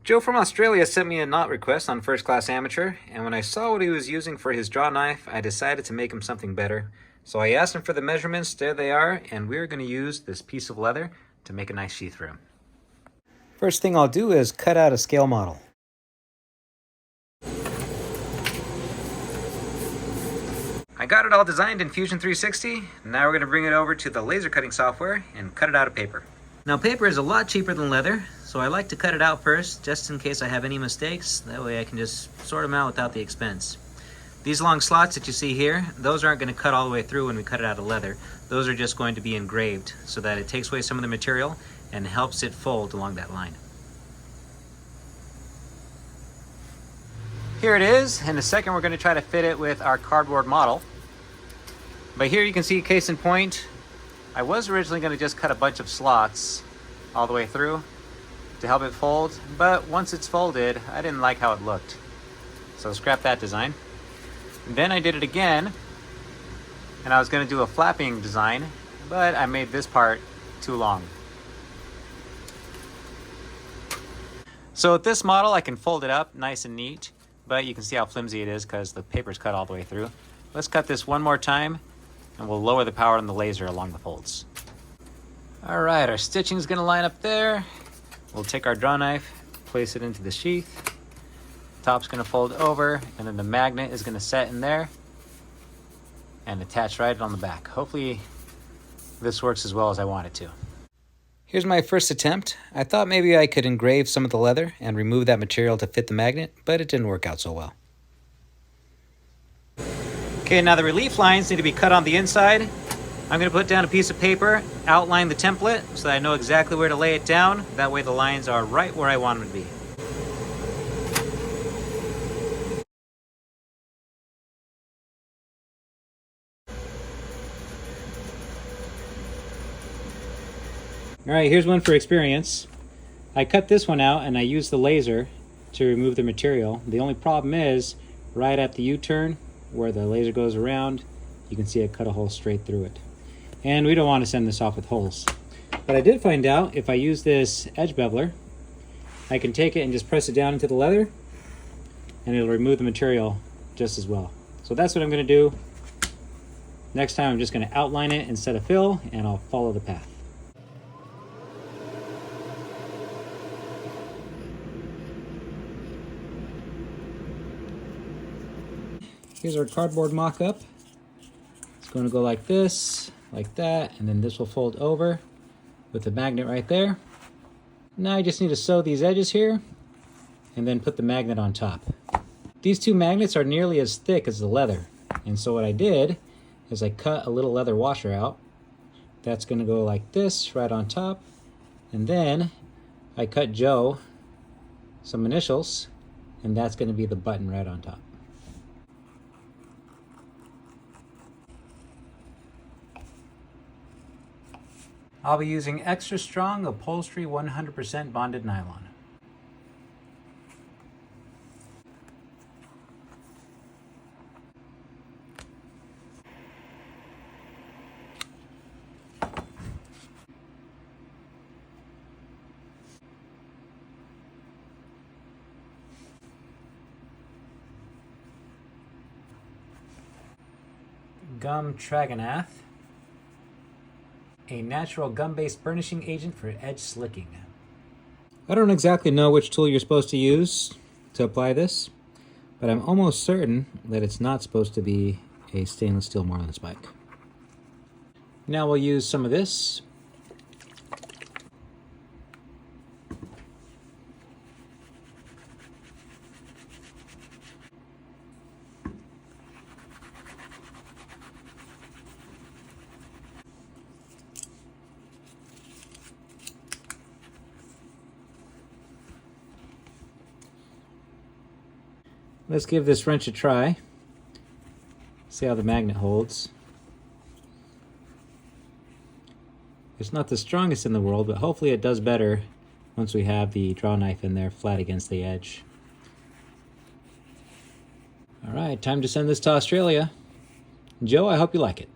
Joe from Australia sent me a knot request on First Class Amateur, and when I saw what he was using for his draw knife, I decided to make him something better. So I asked him for the measurements, there they are, and we're going to use this piece of leather to make a nice sheath for him. First thing I'll do is cut out a scale model. I got it all designed in Fusion 360. Now we're going to bring it over to the laser cutting software and cut it out of paper. Now paper is a lot cheaper than leather, so I like to cut it out first, just in case I have any mistakes. That way I can just sort them out without the expense. These long slots that you see here, those aren't going to cut all the way through when we cut it out of leather. Those are just going to be engraved so that it takes away some of the material and helps it fold along that line. Here it is. In a second we're going to try to fit it with our cardboard model. But here you can see case in point. I was originally going to just cut a bunch of slots all the way through to help it fold, but once it's folded, I didn't like how it looked. So scrap that design. And then I did it again, and I was going to do a flapping design, but I made this part too long. So with this model, I can fold it up nice and neat, but you can see how flimsy it is because the paper's cut all the way through. Let's cut this one more time, and we'll lower the power on the laser along the folds. All right, our stitching is going to line up there. We'll take our draw knife, place it into the sheath. Top's going to fold over, and then the magnet is going to set in there and attach right on the back. Hopefully this works as well as I want it to. Here's my first attempt. I thought maybe I could engrave some of the leather and remove that material to fit the magnet, but it didn't work out so well. Okay, now the relief lines need to be cut on the inside. I'm going to put down a piece of paper, outline the template so that I know exactly where to lay it down. That way the lines are right where I want them to be. All right, here's one for experience. I cut this one out and I used the laser to remove the material. The only problem is right at the U-turn where the laser goes around, you can see I cut a hole straight through it. And we don't want to send this off with holes. But I did find out if I use this edge beveler, I can take it and just press it down into the leather and it'll remove the material just as well. So that's what I'm going to do. Next time I'm just going to outline it instead of fill, and I'll follow the path. Here's our cardboard mock-up. It's going to go like this, like that, and then this will fold over with the magnet right there. Now I just need to sew these edges here and then put the magnet on top. These two magnets are nearly as thick as the leather, and so what I did is I cut a little leather washer out. That's going to go like this right on top, and then I cut Joe some initials, and that's going to be the button right on top. I'll be using extra strong upholstery 100% bonded nylon. Gum Traganath, a natural gum-based burnishing agent for edge slicking. I don't exactly know which tool you're supposed to use to apply this, but I'm almost certain that it's not supposed to be a stainless steel marlin spike. Now we'll use some of this. Let's give this wrench a try. See how the magnet holds. It's not the strongest in the world, but hopefully it does better once we have the draw knife in there flat against the edge. All right, time to send this to Australia. Joe, I hope you like it.